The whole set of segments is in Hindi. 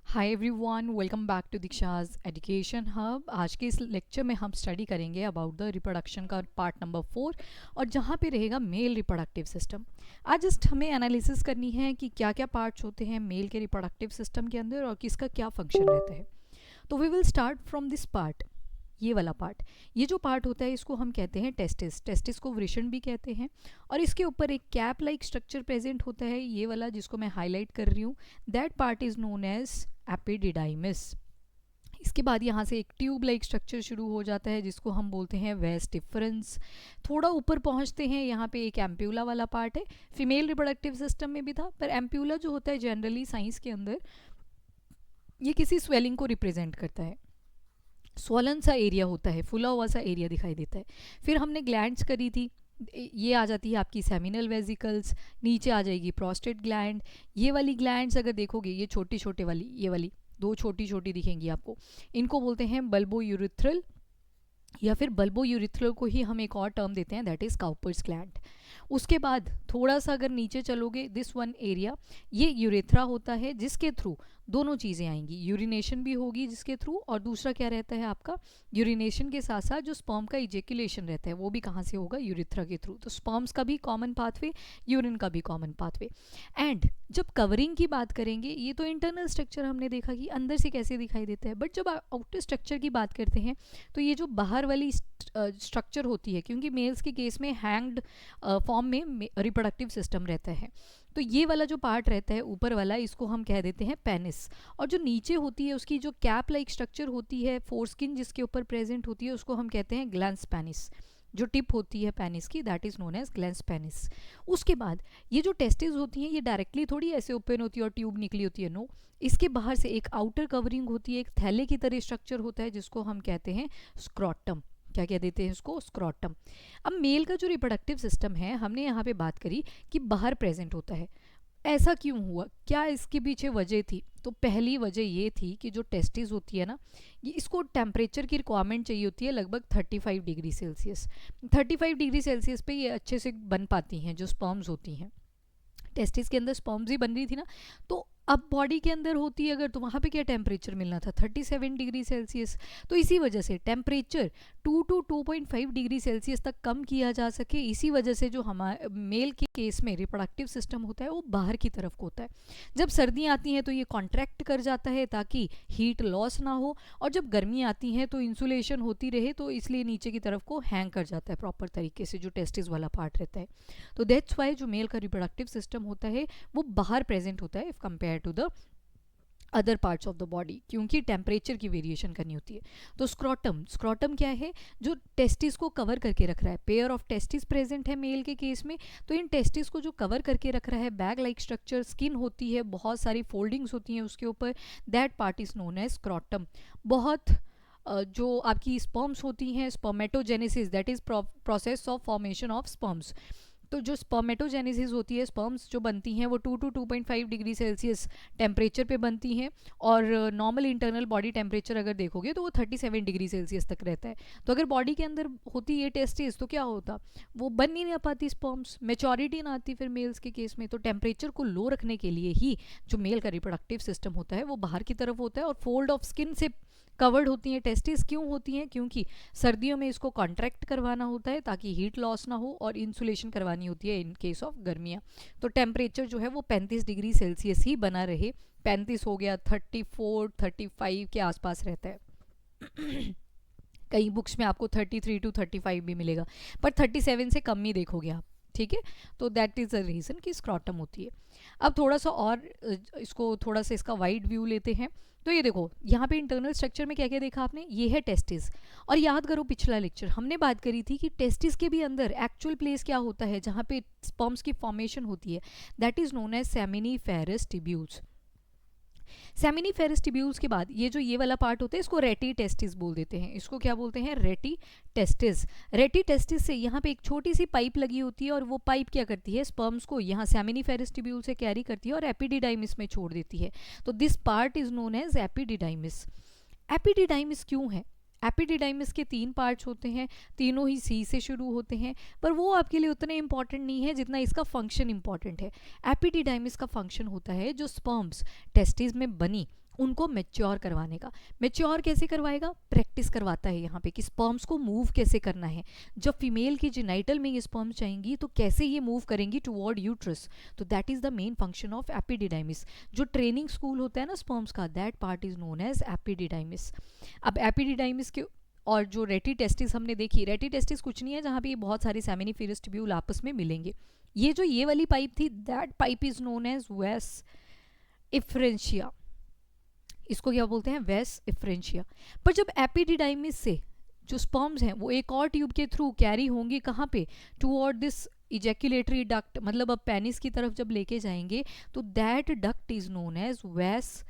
Hi everyone, welcome back to Diksha's education hub. आज के इस लेक्चर में हम स्टडी करेंगे अबाउट द रिप्रोडक्शन का पार्ट नंबर 4 और जहाँ पे रहेगा मेल रिप्रोडक्टिव सिस्टम। आज जस्ट हमें एनालिसिस करनी है कि क्या क्या पार्ट्स होते हैं मेल के रिप्रोडक्टिव सिस्टम के अंदर और किसका क्या फंक्शन रहता है। तो we will start from this part. ये वाला पार्ट, ये जो पार्ट होता है इसको हम कहते हैं टेस्टिस। टेस्टिस को वृषण भी कहते हैं और इसके ऊपर एक कैप लाइक स्ट्रक्चर प्रेजेंट होता है, ये वाला जिसको मैं हाईलाइट कर रही हूँ। That part is known as epididymis. इसके बाद यहाँ से एक ट्यूब लाइक स्ट्रक्चर शुरू हो जाता है जिसको हम बोलते हैं वेस डिफरेंस। थोड़ा ऊपर पहुँचते हैं, यहाँ पे एक एम्प्यूला वाला पार्ट है। फीमेल रिप्रोडक्टिव सिस्टम में भी था, पर एम्प्यूला जो होता है जनरली साइंस के अंदर ये किसी स्वेलिंग को रिप्रेजेंट करता है। स्वलन सा एरिया होता है, फुला हुआ सा एरिया दिखाई देता है। फिर हमने ग्लैंड्स करी थी, ये आ जाती है आपकी सेमिनल वेजिकल्स, नीचे आ जाएगी प्रोस्टेट ग्लैंड। ये वाली ग्लैंड्स अगर देखोगे, ये छोटी छोटे वाली, ये वाली दो छोटी छोटी दिखेंगी आपको, इनको बोलते हैं बल्बो यूरिथ्रल, या फिर बल्बो यूरिथ्रल को ही हम एक और टर्म देते हैं, दैट इज काउपर्स ग्लैंड। उसके बाद थोड़ा सा अगर नीचे चलोगे, दिस वन एरिया, ये यूरेथ्रा होता है जिसके थ्रू दोनों चीज़ें आएंगी, यूरिनेशन भी होगी जिसके थ्रू, और दूसरा क्या रहता है आपका, यूरिनेशन के साथ साथ जो स्पर्म का इजेकुलेशन रहता है वो भी कहाँ से होगा, यूरिथ्रा के थ्रू। तो स्पर्म्स का भी कॉमन पाथवे, यूरिन का भी कॉमन पाथवे। एंड जब कवरिंग की बात करेंगे, ये तो इंटरनल स्ट्रक्चर हमने देखा कि अंदर से कैसे दिखाई देता है, बट जब आउटर स्ट्रक्चर की बात करते हैं तो ये जो बाहर वाली स्ट्रक्चर होती है, क्योंकि मेल्स के केस में हैंग्ड फॉर्म में रिप्रोडक्टिव सिस्टम रहता है, तो ये वाला जो पार्ट रहता है ऊपर वाला, इसको हम कह देते हैं पेनिस। और जो नीचे होती है उसकी जो कैप लाइक स्ट्रक्चर होती है, फोरस्किन जिसके ऊपर प्रेजेंट होती है, उसको हम कहते हैं ग्लैंस पेनिस। जो टिप होती है पेनिस की, that is known as glans penis. उसके बाद ये जो टेस्टिस होती हैं, ये डायरेक्टली थोड़ी ऐसे ओपन होती है और ट्यूब निकली होती है, नो। इसके बाहर से एक आउटर कवरिंग होती है, एक थैले की तरह स्ट्रक्चर होता है जिसको हम कहते हैं स्क्रॉटम। क्या कह देते हैं इसको, स्क्रॉटम। अब मेल का जो रिप्रोडक्टिव सिस्टम है, हमने यहाँ पे बात करी कि बाहर प्रेजेंट होता है। ऐसा क्यों हुआ, क्या इसके पीछे वजह थी? तो पहली वजह ये थी कि जो टेस्टिस होती है ना, ये इसको टेम्परेचर की रिक्वायरमेंट चाहिए होती है लगभग 35 डिग्री सेल्सियस। 35 डिग्री सेल्सियस पे ये अच्छे से बन पाती हैं, जो स्पर्म्स होती हैं। टेस्टिस के अंदर स्पर्म्स ही बन रही थी ना, तो अब बॉडी के अंदर होती है अगर, तो वहाँ पे क्या टेम्परेचर मिलना था, 37 डिग्री सेल्सियस। तो इसी वजह से टेम्परेचर 2 to 2.5 डिग्री सेल्सियस तक कम किया जा सके। इसी वजह से जो हमारे मेल के केस में रिप्रोडक्टिव सिस्टम होता है वो बाहर की तरफ को होता है। जब सर्दियाँ आती हैं तो ये कॉन्ट्रैक्ट कर जाता है ताकि हीट लॉस ना हो, और जब गर्मी आती हैं तो इंसुलेशन होती रहे, तो इसलिए नीचे की तरफ को हैंग कर जाता है प्रॉपर तरीके से, जो टेस्टिस वाला पार्ट रहता है। तो दैट्स वाई जो मेल का रिप्रोडक्टिव सिस्टम होता है वो बाहर प्रेजेंट होता है if compare to the other parts of the body, क्योंकि टेम्परेचर की वेरिएशन करनी होती है। तो स्क्रॉटम, स्क्रॉटम क्या है, जो टेस्टिस को कवर करके रख रहा है। पेयर ऑफ टेस्टिस प्रेजेंट है मेल के केस में, तो इन टेस्टिस को जो कवर करके रख रहा है, बैग लाइक स्ट्रक्चर, स्किन होती है, बहुत सारी फोल्डिंग्स होती हैं उसके ऊपर, that part is known as scrotum. बहुत जो आपकी स्पर्म्स होती हैं, spermatogenesis, that is process of formation of sperms. तो जो स्पर्मेटोजेनेसिस होती है, स्पर्म्स जो बनती हैं वो 2 to 2.5 डिग्री सेल्सियस टेम्परेचर पे बनती हैं, और नॉर्मल इंटरनल बॉडी टेम्परेचर अगर देखोगे तो वो 37 डिग्री सेल्सियस तक रहता है। तो अगर बॉडी के अंदर होती है टेस्टिस तो क्या होता, वो बन नहीं ना पाती स्पर्म्स, मेचोरिटी ना आती फिर मेल्स के केस में। तो टेम्परेचर को लो रखने के लिए ही जो मेल का रिप्रोडक्टिव सिस्टम होता है वो बाहर की तरफ होता है, और फोल्ड ऑफ स्किन से कवर्ड होती हैं टेस्टिस। क्यों होती हैं, क्योंकि सर्दियों में इसको कॉन्ट्रैक्ट करवाना होता है ताकि हीट लॉस ना हो, और इंसुलेशन करवानी होती है इन केस ऑफ गर्मियाँ। तो टेम्परेचर जो है वो 35 डिग्री सेल्सियस ही बना रहे, 35 हो गया, 34 35 के आसपास रहता है। कई बुक्स में आपको 33 to 35 भी मिलेगा, पर 37 से कम ही देखोगे आप, ठीक है। तो दैट इज़ द रीज़न कि स्क्रॉटम होती है। अब थोड़ा सा और इसको थोड़ा सा इसका वाइड व्यू लेते हैं। तो ये देखो, यहाँ पे इंटरनल स्ट्रक्चर में क्या क्या देखा आपने, ये है टेस्टिस। और याद करो पिछला लेक्चर हमने बात करी थी कि टेस्टिस के भी अंदर एक्चुअल प्लेस क्या होता है जहाँ पे स्पर्म्स की फॉर्मेशन होती है, that is known as seminiferous tubules. Seminiferous tubules के बाद ये जो ये वाला पार्ट होता है इसको रेटी टेस्टिस बोल देते हैं। इसको क्या बोलते हैं, रेटी टेस्टिस। रेटी टेस्टिस से यहाँ पे एक छोटी सी पाइप लगी होती है, और वो पाइप क्या करती है, स्पर्म्स को यहाँ सेमिनिफेरस टिब्यूल से कैरी करती है और एपिडिडाइमिस में छोड़ देती है। तो this part is known as epididymis. Epididymis क्यों है, एपिडिडाइमिस के 3 पार्ट्स होते हैं, तीनों ही सी से शुरू होते हैं, पर वो आपके लिए उतने इंपॉर्टेंट नहीं है जितना इसका फंक्शन इंपॉर्टेंट है। एपिडिडाइमिस का फंक्शन होता है जो स्पर्म्स टेस्टिस में बनी उनको मैच्योर करवाने का। मैच्योर कैसे करवाएगा? प्रैक्टिस करवाता है यहाँ पे कि स्पर्म्स को मूव कैसे करना है। जब फीमेल की जेनाइटल में ये स्पर्म्स जाएंगी तो कैसे ये मूव करेंगी टुवर्ड यूट्रस। तो that is the main function of epididymis. जो ट्रेनिंग स्कूल होता है ना स्पर्म्स का, that part is known as epididymis. अब एपिडिडाइमिस के और जो रेटी टेस्टिस हमने देखी, रेटी टेस्टिस कुछ नहीं है जहाँ पे बहुत सारे सेमिनिफेरस ट्यूब्यूल आपस में मिलेंगे। ये वाली पाइप थी, that pipe is known as vas efferentia. इसको क्या बोलते हैं? वेस इफ्रेंशिया। पर जब एपिडिडाइमिस से जो स्पर्म्स हैं वो एक और ट्यूब के थ्रू कैरी होंगे कहाँ पे? टुवर्ड दिस इजैक्यूलेटरी डक्ट, मतलब अब पेनिस की तरफ जब लेके जाएंगे तो that duct is known as vas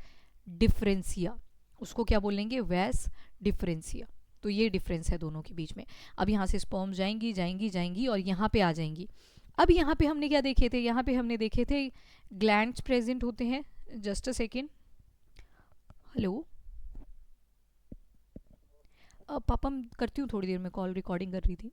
deferentia. उसको क्या बोलेंगे? वेस डिफरेंसिया। तो ये डिफरेंस है दोनों के बीच में। अब यहाँ से स्पर्म्स जाएंगी जाएंगी जाएंगी और यहाँ पे आ जाएंगी। अब यहाँ पे हमने क्या देखे थे? यहाँ पे हमने देखे थे ग्लैंड्स प्रेजेंट होते हैं। Just a second. हेलो पापा, करती हूँ थोड़ी देर में कॉल, रिकॉर्डिंग कर रही थी।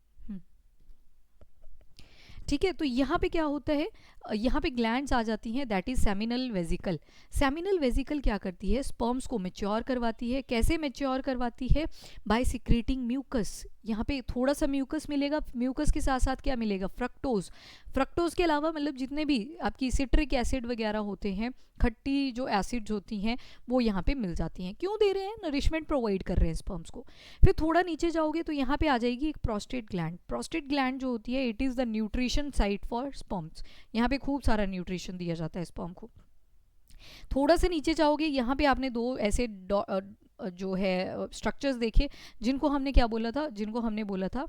ठीक है, तो यहाँ पे क्या होता है? यहाँ पे ग्लैंड्स आ जाती हैं, that is seminal vesicle. Seminal vesicle क्या करती है? स्पर्म्स को मैच्योर करवाती है। कैसे मैच्योर करवाती है? By secreting mucus. यहाँ पे थोड़ा सा म्यूकस मिलेगा, म्यूकस के साथ साथ क्या मिलेगा? फ्रक्टोज। फ्रक्टोज के अलावा मतलब जितने भी आपकी सिट्रिक एसिड वगैरह होते हैं, खट्टी जो एसिड्स होती हैं वो यहाँ पे मिल जाती हैं। क्यों दे रहे हैं? नरिशमेंट प्रोवाइड कर रहे हैं स्पर्म्स को। फिर थोड़ा नीचे जाओगे तो यहाँ पे आ जाएगी एक प्रोस्टेट ग्लैंड। प्रोस्टेट ग्लैंड जो होती है, it is the nutrition site for sperms. यहाँ पे खूब सारा न्यूट्रिशन दिया जाता है स्पर्म को। थोड़ा सा नीचे जाओगे, यहाँ पे आपने दो ऐसे जो है स्ट्रक्चर्स देखे जिनको हमने क्या बोला था? जिनको हमने बोला था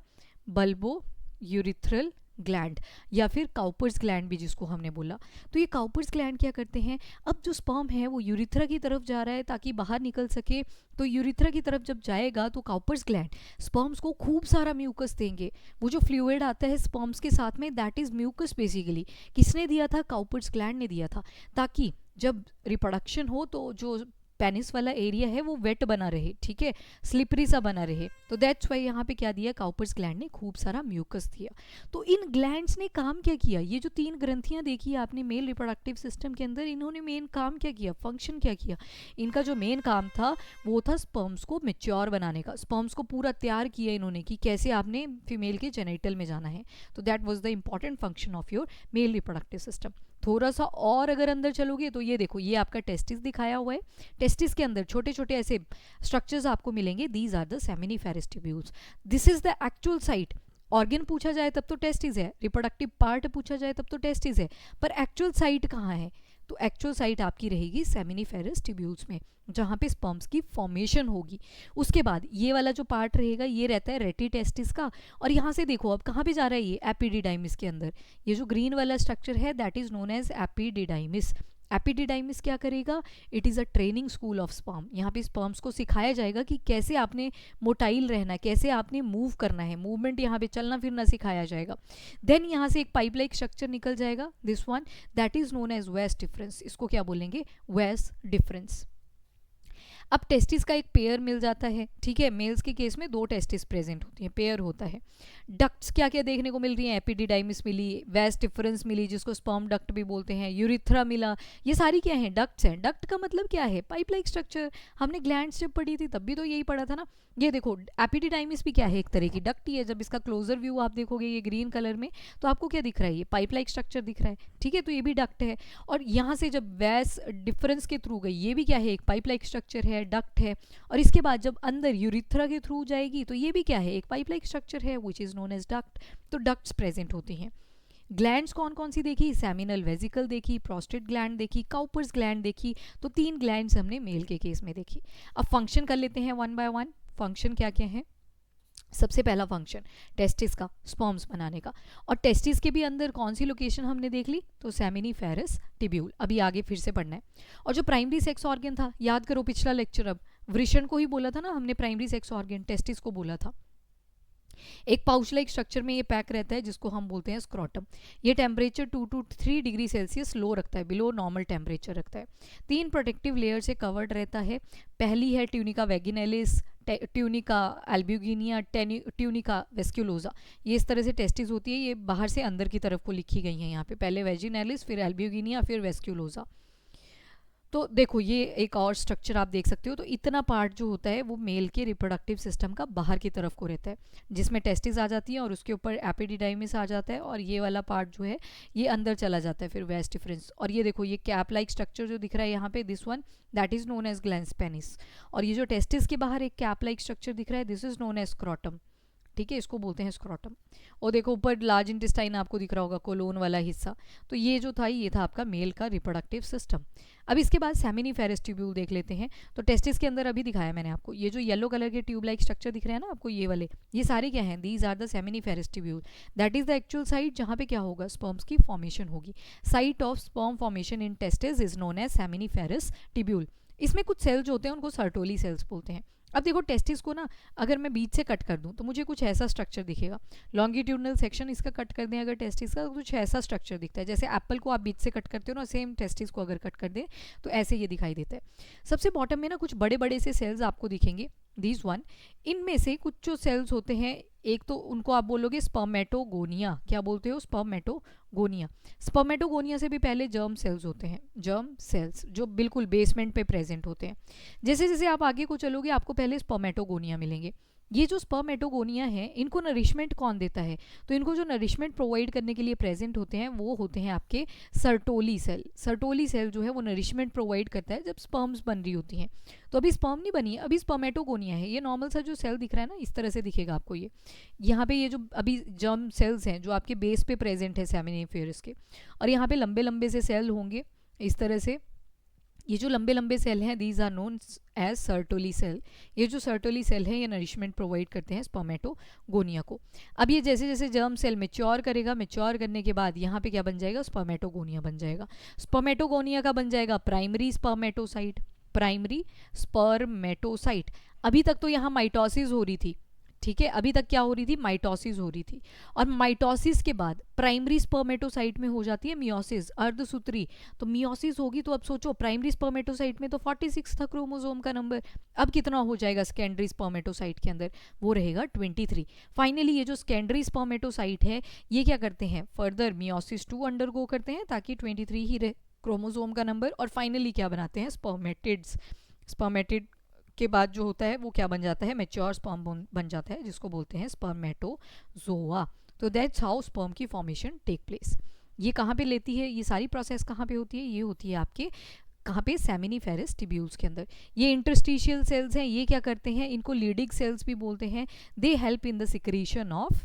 बल्बो यूरिथ्रल ग्लैंड या फिर काउपर्स ग्लैंड भी जिसको हमने बोला। तो ये काउपर्स ग्लैंड क्या करते हैं? अब जो स्पर्म है वो यूरिथ्रा की तरफ जा रहा है ताकि बाहर निकल सके। तो यूरिथ्रा की तरफ जब जाएगा तो काउपर्स ग्लैंड स्पर्म्स को खूब सारा म्यूकस देंगे। वो जो फ्लूइड आता है स्पर्म्स के साथ में, दैट इज म्यूकस बेसिकली। किसने दिया था? काउपर्स ग्लैंड ने दिया था, ताकि जब रिप्रोडक्शन हो तो जो पेनिस वाला एरिया है वो वेट बना रहे, ठीक है, स्लिपरी सा बना रहे। तो दैट्स वाई यहाँ पे क्या दिया? काउपर्स ग्लैंड ने खूब सारा म्यूकस दिया। तो इन ग्लैंड्स ने काम क्या किया? ये जो 3 ग्रंथियां देखी आपने मेल रिप्रोडक्टिव सिस्टम के अंदर, इन्होंने मेन काम क्या किया? फंक्शन क्या किया? इनका जो मेन काम था वो था स्पर्म्स को मैच्योर बनाने का। स्पर्म्स को पूरा तैयार किया इन्होंने कि कैसे आपने फीमेल के जेनिटल में जाना है। तो that was the important function of your mail reproductive system. थोड़ा सा और अगर अंदर चलोगे तो ये देखो, ये आपका टेस्टिस दिखाया हुआ है। टेस्टिस के अंदर छोटे छोटे ऐसे स्ट्रक्चर्स आपको मिलेंगे, these are the seminiferous tubules. This is the actual site. Organ पूछा जाए तब तो टेस्टिस है, रिप्रोडक्टिव पार्ट पूछा जाए तब तो टेस्टिस है, पर एक्चुअल साइट कहाँ है? तो एक्चुअल साइट आपकी रहेगी सेमिनिफेरस ट्यूब्यूल्स में, जहाँ पे स्पर्म्स की फॉर्मेशन होगी। उसके बाद ये वाला जो पार्ट रहेगा ये रहता है रेटी टेस्टिस का। और यहाँ से देखो अब कहाँ पे जा रहा है ये? एपिडिडाइमिस के अंदर। ये जो ग्रीन वाला स्ट्रक्चर है that is known as epididymis. Epididymis क्या करेगा? It is a training school of sperm. यहाँ पे स्पर्म्स को सिखाया जाएगा कि कैसे आपने मोटाइल रहना है, कैसे आपने मूव करना है, मूवमेंट यहाँ पे चलना फिरना सिखाया जाएगा। देन यहाँ से एक पाइप लाइक स्ट्रक्चर निकल जाएगा, this one, that is known as vas deferens. इसको क्या बोलेंगे? वेस डिफरेंस। अब टेस्टिस का एक पेयर मिल जाता है, ठीक है, मेल्स के केस में 2 टेस्टिस प्रेजेंट होती हैं, पेयर होता है। डक्ट्स क्या क्या देखने को मिल रही हैं? एपिडिडाइमिस मिली, वेस डिफरेंस मिली जिसको स्पर्म डक्ट भी बोलते हैं, यूरिथ्रा मिला। ये सारी क्या है? डक्ट्स हैं। डक्ट का मतलब क्या है? Pipe like structure. हमने ग्लैंड्स जब पढ़ी थी तब भी तो यही पढ़ा था ना। ये देखो एपिडिडाइमिस भी क्या है? एक तरह की डक्ट ही है। जब इसका क्लोजर व्यू आप देखोगे ये ग्रीन कलर में, तो आपको क्या दिख रहा है? ये पाइप लाइक स्ट्रक्चर दिख रहा है, ठीक है, तो ये भी डक्ट है। और यहाँ से जब वेस डिफरेंस के थ्रू गई, ये भी क्या है? एक पाइप लाइक स्ट्रक्चर है, डक्ट है। और इसके बाद जब अंदर यूरिथ्रा के थ्रू जाएगी तो ये भी क्या है? एक पाइप लाइक स्ट्रक्चर है, which is known as duct. तो डक्ट्स प्रेजेंट होती हैं। ग्लैंड्स कौन कौन सी देखी? सेमिनल वेजिकल देखी, प्रोस्टेट ग्लैंड देखी, काउपर्स ग्लैंड देखी। तो 3 ग्लैंड्स हमने मेल के केस में देखी। अब फंक्शन कर लेते हैं वन बाय वन। फंक्शन क्या क्या है? सबसे पहला फंक्शन टेस्टिस का, स्पर्म्स बनाने का। और टेस्टिस के भी अंदर कौन सी लोकेशन हमने देख ली? तो सेमिनिफेरस ट्यूब्यूल। अभी आगे फिर से पढ़ना है। और जो प्राइमरी सेक्स ऑर्गन था, याद करो पिछला लेक्चर, अब वृषण को ही बोला था ना हमने, प्राइमरी सेक्स ऑर्गन टेस्टिस को बोला था। एक पाउच लाइक स्ट्रक्चर में ये पैक रहता है जिसको हम बोलते हैं स्क्रोटम। ये टेम्परेचर 2 to 3 डिग्री सेल्सियस लो रखता है, बिलो नॉर्मल टेम्परेचर रखता है। 3 प्रोटेक्टिव लेयर से कवर्ड रहता है। पहली है ट्यूनिका वैगिनैलिस, ट्यूनिका एल्ब्यूगिनिया, ट्यूनिका वेस्क्यूलोजा। ये इस तरह से टेस्टिस होती है, ये बाहर से अंदर की तरफ को लिखी गई हैं यहाँ पे, पहले वेजिनैलिस, फिर एल्ब्यूगिनिया, फिर वेस्क्यूलोजा। तो देखो ये एक और स्ट्रक्चर आप देख सकते हो, तो इतना पार्ट जो होता है वो मेल के रिप्रोडक्टिव सिस्टम का बाहर की तरफ को रहता है, जिसमें टेस्टिस आ जाती है और उसके ऊपर एपिडिडाइमिस आ जाता है, और ये वाला पार्ट जो है ये अंदर चला जाता है फिर वेस्ट डिफरेंस। और ये देखो ये कैप लाइक स्ट्रक्चर जो दिख रहा है यहाँ पे, this one that is known as glans penis. और ये जो टेस्टिस के बाहर एक कैप लाइक स्ट्रक्चर दिख रहा है, this is known as scrotum. ठीक है, इसको बोलते हैं स्क्रॉटम। और देखो ऊपर लार्ज इंटेस्टाइन आपको दिख रहा होगा, कोलोन वाला हिस्सा। तो ये जो था ये था आपका मेल का रिप्रोडक्टिव सिस्टम। अब इसके बाद सेमिनिफेरस ट्यूब्यूल देख लेते हैं। तो टेस्टिस के अंदर अभी दिखाया मैंने आपको, ये जो येलो कलर के ट्यूब लाइक स्ट्रक्चर दिख रहे हैं ना आपको, ये वाले, ये सारे क्या हैं, these are the seminiferous tubule. That is the actual site जहाँ पे क्या होगा, स्पर्म्स की फॉर्मेशन होगी। Site of sperm formation in testis is known as seminiferous tubule. इसमें कुछ सेल्स होते हैं उनको सर्टोली सेल्स बोलते हैं। अब देखो टेस्टिस को ना अगर मैं बीच से कट कर दूं तो मुझे कुछ ऐसा स्ट्रक्चर दिखेगा। लॉन्गिट्यूडनल सेक्शन इसका कट कर दें अगर टेस्टिस का, तो कुछ ऐसा स्ट्रक्चर दिखता है। जैसे एप्पल को आप बीच से कट करते हो ना, सेम टेस्टिस को अगर कट कर दें तो ऐसे ये दिखाई देता है। सबसे बॉटम में ना कुछ बड़े बड़े से सेल्स आपको दिखेंगे, दीज वन। इनमें से कुछ जो सेल्स होते हैं, एक तो उनको आप बोलोगे स्पर्मेटोगोनिया। क्या बोलते हो, स्पर्मेटोगोनिया। स्पर्मेटोगोनिया से भी पहले जर्म सेल्स होते हैं, जर्म सेल्स जो बिल्कुल बेसमेंट पे प्रेजेंट होते हैं। जैसे जैसे आप आगे को चलोगे आपको पहले स्पर्मेटोगोनिया मिलेंगे। ये जो स्पर्मेटोगोनिया है इनको नरिशमेंट कौन देता है, तो इनको जो नरिशमेंट प्रोवाइड करने के लिए प्रेजेंट होते हैं वो होते हैं आपके सर्टोली सेल। सर्टोली सेल जो है वो नरिशमेंट प्रोवाइड करता है जब स्पर्म्स बन रही होती हैं। तो अभी स्पर्म नहीं बनी है, अभी स्पर्मेटोगोनिया है। ये नॉर्मल सा जो सेल दिख रहा है ना, इस तरह से दिखेगा आपको। ये यहाँ पे ये जो अभी जर्म सेल्स हैं जो आपके बेस पे प्रेजेंट है सेमिनिफेरस के, और यहाँ पे लंबे लंबे से सेल होंगे इस तरह से। ये जो लंबे लंबे सेल हैं these are known as Sertoli cell. ये जो सर्टोली सेल है ये नरिशमेंट प्रोवाइड करते हैं स्पर्मेटोगोनिया को। अब ये जैसे जैसे जर्म सेल मेच्योर करेगा, मेच्योर करने के बाद यहाँ पे क्या बन जाएगा, स्पर्मेटोगोनिया बन जाएगा। स्पर्मेटोगोनिया का बन जाएगा प्राइमरी स्पर्मेटोसाइट, प्राइमरी स्पर्मेटोसाइट। अभी तक तो यहाँ माइटोसिस हो रही थी, ठीक है, अभी तक क्या हो रही थी, माइटोसिस हो रही थी। और माइटोसिस के बाद प्राइमरी स्पर्मेटोसाइट में हो जाती है मियोसिस, अर्धसूत्री। तो मियोसिस होगी तो अब सोचो प्राइमरी स्पर्मेटोसाइट में तो 46 था क्रोमोसोम का नंबर, अब कितना हो जाएगा सेकेंडरी स्पर्मेटोसाइट के अंदर, वो रहेगा 23। फाइनली ये जो सेकेंडरी स्पर्मेटोसाइट है ये क्या करते हैं, फर्दर मियोसिस 2 अंडरगो करते हैं ताकि 23 ही रहे क्रोमोसोम का नंबर। और फाइनली क्या बनाते हैं, स्पर्मेटिड्स। स्पर्मेटिड के बाद जो होता है वो क्या बन जाता है, मैच्योर स्पर्म बन जाता है, जिसको बोलते हैं स्पर्मेटोजोआ। तो दैट्स हाउ स्पर्म की फॉर्मेशन टेक प्लेस। ये कहाँ पे लेती है, ये सारी प्रोसेस कहाँ पे होती है, ये होती है आपके कहाँ पे, सेमिनिफेरस ट्यूब्यूल्स के अंदर। ये इंटरस्टिशियल सेल्स हैं, ये क्या करते हैं, इनको लीडिंग सेल्स भी बोलते हैं। They help in the secretion of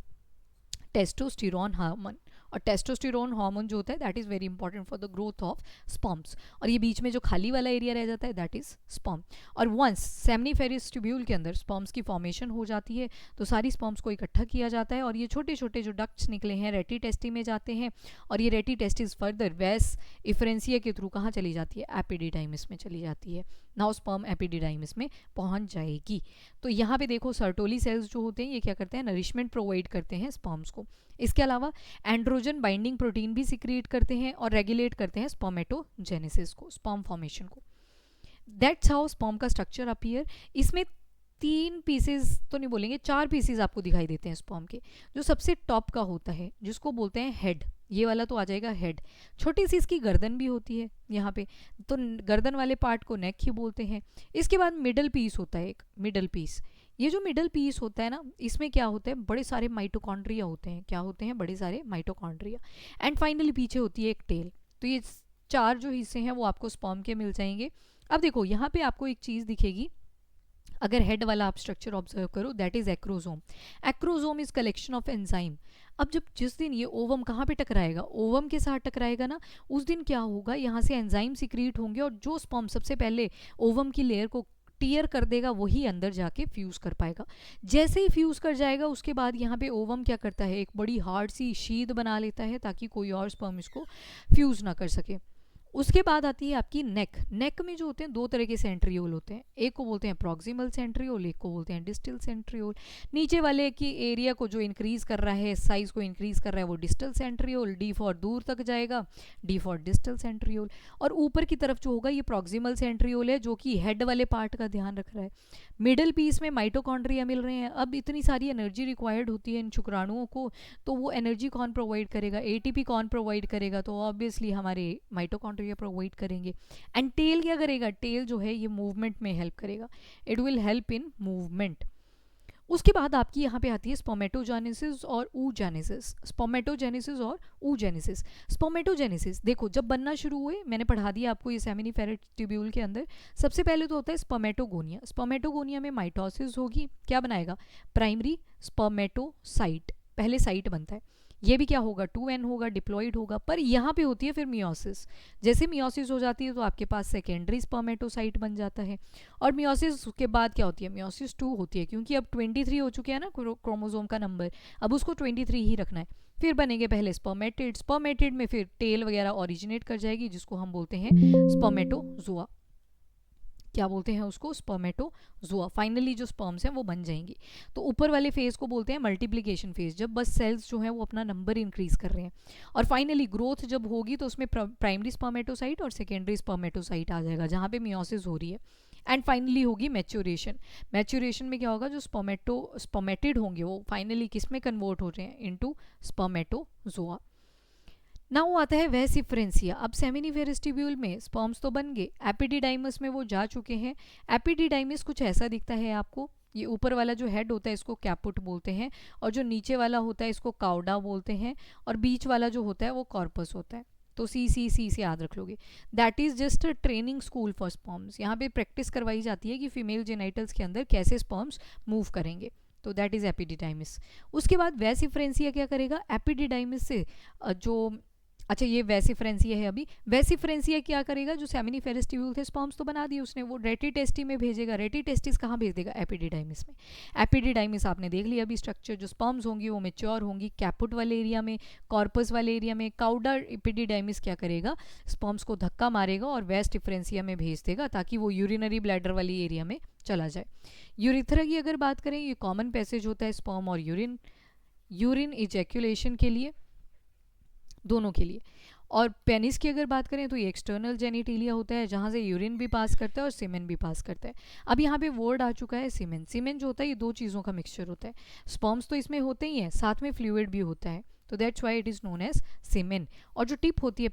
testosterone hormone. और टेस्टोस्टेरोन हार्मोन जो होता है that is very important for the growth of sperms. और ये बीच में जो खाली वाला एरिया रह जाता है दैट इज स्पर्म। और वंस सेमिनिफेरस ट्यूब्यूल के अंदर स्पर्म्स की फॉर्मेशन हो जाती है तो सारी स्पर्म्स को इकट्ठा किया जाता है, और ये छोटे छोटे जो डक्ट्स निकले हैं रेटी टेस्टी में जाते हैं, और ये रेटी टेस्टिस फर्दर वैस इफ्रेंसिया के थ्रू कहाँ चली जाती है, एपिडिडाइमिस में चली जाती है। नाउ स्पर्म एपिडिडाइमिस में पहुंच जाएगी। तो यहाँ पे देखो सर्टोली सेल्स जो होते हैं ये क्या करते हैं, नरिशमेंट प्रोवाइड करते हैं स्पर्म्स को। इसके अलावा एंड्रोजन बाइंडिंग प्रोटीन भी सिक्रिएट करते हैं और रेगुलेट करते हैं स्पर्मेटोजेनेसिस को, स्पर्म फॉर्मेशन को। दैट्स हाउ स्पर्म का स्ट्रक्चर अपीयर। इसमें 3 पीसेस तो नहीं बोलेंगे, 4 पीसेस आपको दिखाई देते हैं स्पर्म के। जो सबसे टॉप का होता है जिसको बोलते हैं हेड, ये वाला तो आ जाएगा हेड। छोटी सी इसकी गर्दन भी होती है यहाँ पे, तो गर्दन वाले पार्ट को नेक ही बोलते हैं। इसके बाद मिडल पीस होता है, एक मिडल पीस। ये जो मिडल पीस होता है ना, इसमें क्या होता है, बड़े सारे माइटोकॉन्ड्रिया होते हैं। क्या होते हैं, बड़े सारे माइटोकॉन्ड्रिया। एंड फाइनली पीछे होती है एक टेल। तो ये 4 जो हिस्से हैं वो आपको स्पर्म के मिल जाएंगे। अब देखो यहाँ पे आपको एक चीज़ दिखेगी, अगर हेड वाला आप स्ट्रक्चर ऑब्जर्व करो that is acrosome. Acrosome is collection of enzyme. अब जब जिस दिन ये ओवम कहाँ पे टकराएगा, ओवम के साथ टकराएगा ना, उस दिन क्या होगा, यहाँ से एंजाइम सिक्रीट होंगे, और जो स्पर्म सबसे पहले ओवम की लेयर को टीयर कर देगा वही अंदर जाके फ्यूज कर पाएगा। जैसे ही फ्यूज कर जाएगा उसके बाद यहाँ पे ओवम क्या करता है, एक बड़ी हार्ड सी शीद बना लेता है ताकि कोई और स्पर्म इसको फ्यूज ना कर सके। उसके बाद आती है आपकी नेक। नेक में जो होते हैं 2 तरह के सेंट्रियोल होते हैं, एक को बोलते हैं प्रॉक्सिमल सेंट्रियोल, एक को बोलते हैं डिस्टल सेंट्रियोल। नीचे वाले की एरिया को जो इंक्रीज कर रहा है, साइज को इंक्रीज कर रहा है, वो डिस्टल सेंट्रियोल, डी फॉर दूर तक जाएगा, डी फॉर डिस्टल सेंट्रियोल। और ऊपर की तरफ जो होगा ये प्रॉक्सिमल सेंट्रियोल है जो कि हेड वाले पार्ट का ध्यान रख रहा है। मिडल पीस में माइटोकॉन्ड्रिया मिल रहे हैं। अब इतनी सारी एनर्जी रिक्वायर्ड होती है इन शुक्राणुओं को, तो वो एनर्जी कौन प्रोवाइड करेगा, एटीपी कौन प्रोवाइड करेगा, तो ऑब्वियसली हमारे माइटोकॉन्ड्रिया माइटोकॉन्ड्रिया प्रोवाइड करेंगे। एंड टेल क्या करेगा, टेल जो है ये मूवमेंट में हेल्प करेगा, it will help in movement. उसके बाद आपकी यहाँ पे आती है स्पर्मेटोजेनेसिस और oogenesis। स्पर्मेटोजेनेसिस और oogenesis। स्पर्मेटोजेनेसिस देखो जब बनना शुरू हुए, मैंने पढ़ा दिया आपको ये सेमिनिफेरस ट्यूब्यूल के अंदर, सबसे पहले तो होता है स्पर्मेटोगोनिया। स्पर्मेटोगोनिया में माइटोसिस होगी, क्या बनाएगा, प्राइमरी स्पर्मेटोसाइट, पहले साइट बनता है, ये भी क्या होगा 2n होगा, डिप्लॉइड होगा। पर यहाँ पे होती है फिर मियोसिस, जैसे मियोसिस हो जाती है तो आपके पास सेकेंडरी स्पर्मेटोसाइट बन जाता है। और मियोसिस के बाद क्या होती है, मियोसिस 2 होती है, क्योंकि अब 23 हो चुके हैं ना क्रोमोसोम का नंबर, अब उसको 23 ही रखना है। फिर बनेंगे पहले स्पर्मेटिड, स्पर्मेटिड में फिर टेल वगैरह ओरिजिनेट कर जाएगी, जिसको हम बोलते हैं स्पर्मेटोजोआ, क्या बोलते हैं उसको, स्पर्मेटोजोआ। फाइनली जो स्पर्म्स हैं वो बन जाएंगी। तो ऊपर वाले फेज को बोलते हैं मल्टीप्लिकेशन फेज, जब बस सेल्स जो हैं वो अपना नंबर इंक्रीज कर रहे हैं। और फाइनली ग्रोथ जब होगी तो उसमें प्राइमरी स्पर्मेटोसाइट और सेकेंडरी स्पर्मेटोसाइट आ जाएगा, जहाँ पे मियोसिस हो रही है। एंड फाइनली होगी मैच्योरेशन। मैच्योरेशन में क्या होगा, जो स्पर्मेटिड होंगे वो फाइनली किस में कन्वर्ट हो रहे हैं, इनटू स्पर्मेटोजोआ। ना वो आता है वेसिफरेंसिया। अब सेमिनिफेरस ट्यूब्यूल में स्पर्म्स तो बन गए, एपिडिडाइमस में वो जा चुके हैं। एपिडिडाइमस कुछ ऐसा दिखता है आपको, ये ऊपर वाला जो हेड होता है इसको कैपुट बोलते हैं, और जो नीचे वाला होता है इसको काउडा बोलते हैं, और बीच वाला जो होता है वो कॉर्पस होता है। तो सी से याद रख लोगे। That is just a training school for sperms. यहाँ पे प्रैक्टिस करवाई जाती है कि फीमेल जेनाइटल्स के अंदर कैसे स्पर्म्स मूव करेंगे। तो दैट इज एपिडिडाइमिस। उसके बाद वेसिफरेंसिया क्या करेगा, एपिडिडाइमिस से जो, अच्छा ये वेसिफरेंसिया है, अभी वेसिफरेंसिया क्या करेगा, जो सेमिनिफेरस ट्यूब्यूल थे स्पर्म्स तो बना दिए उसने, वो रेटिटेस्टी में भेजेगा। रेटिटेस्टिस कहाँ भेज देगा, एपिडिडाइमिस में। एपिडिडाइमिस आपने देख लिया अभी स्ट्रक्चर, जो स्पर्म्स होंगी वो मेच्योर होंगी कैपुट वाले एरिया में, कॉर्पस वाले एरिया में। काउडा एपिडिडाइमिस क्या करेगा, स्पर्म्स को धक्का मारेगा और वेस्ट डिफरेंसिया में भेज देगा, ताकि वो यूरिनरी ब्लैडर वाली एरिया में चला जाए। यूरिथ्रा की अगर बात करें, ये कॉमन पैसेज होता है स्पर्म और यूरिन इजैक्यूलेशन के लिए, दोनों के लिए। और पेनिस की अगर बात करें तो ये एक्सटर्नल जेनिटेलिया होता है, जहाँ से यूरिन भी पास करता है और सीमेन भी पास करता है। अब यहाँ पे वर्ड आ चुका है सीमेन। सीमेन जो होता है ये दो चीज़ों का मिक्सचर होता है, स्पर्म्स तो इसमें होते ही हैं, साथ में फ्लूइड भी होता है, तो that's why it is known as semen. और जो टिप होती है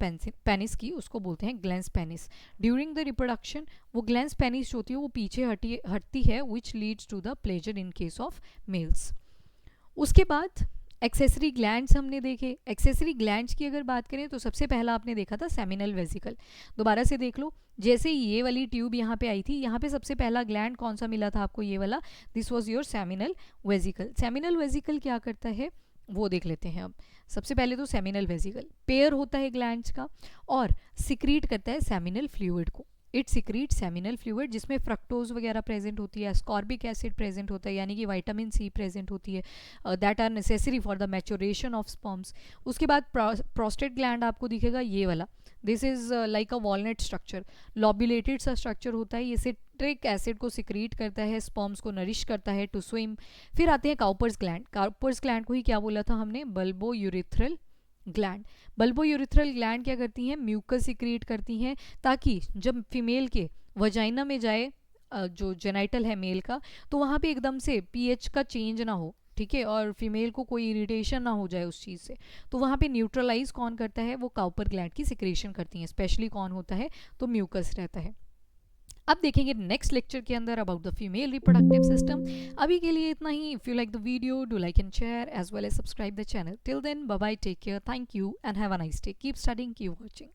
पेनिस की, उसको बोलते हैं glans penis. During the reproduction वो ग्लैंस पेनिस जो होती है वो पीछे हटती है, which leads to the pleasure in case of males. उसके बाद एक्सेसरी ग्लैंड्स हमने देखे। एक्सेसरी ग्लैंड्स की अगर बात करें तो सबसे पहला आपने देखा था सेमिनल वेसिकल। दोबारा से देख लो, जैसे ये वाली ट्यूब यहाँ पे आई थी, यहाँ पे सबसे पहला ग्लैंड कौन सा मिला था आपको, ये वाला, this was your seminal vesicle. Seminal vesicle क्या करता है वो देख लेते हैं अब। सबसे पहले तो सेमिनल वेसिकल पेयर होता है ग्लैंड्स का और सिक्रीट करता है सेमिनल फ्लूइड को। इट सिक्रीट सेमिनल फ्लूइड, जिसमें फ्रक्टोज वगैरह प्रेजेंट होती है, स्कॉर्बिक एसिड प्रेजेंट होता है, यानी कि विटामिन सी प्रेजेंट होती है, that are necessary for the maturation of sperms. उसके बाद प्रोस्टेट ग्लैंड आपको दिखेगा ये वाला, this is like a walnut structure, lobulated सा स्ट्रक्चर होता है, ये सिट्रिक एसिड को सिक्रीट करता है, स्पर्म्स को नरिश करता है टू स्विम। फिर आते हैं काउपर्स ग्लैंड। काउपर्स ग्लैंड को ही क्या बोला था हमने, bulbo urethral gland. Bulbo urethral gland क्या करती हैं, म्यूकस सिक्रीट करती हैं, ताकि जब फीमेल के वजाइना में जाए जो जेनाइटल है मेल का, तो वहाँ पे एकदम से पीएच का चेंज ना हो, ठीक है, और फीमेल को कोई इरिटेशन ना हो जाए उस चीज़ से। तो वहाँ पे न्यूट्रलाइज कौन करता है, वो काउपर ग्लैंड की सिक्रेशन करती हैं। स्पेशली कौन होता है, तो म्यूकस रहता है। अब देखेंगे नेक्स्ट लेक्चर के अंदर about the female reproductive system. अभी के लिए इतना ही। If you like the video, do like and share as well as subscribe the channel. Till then, bye bye, take care, thank you and have a nice day, keep studying, keep watching.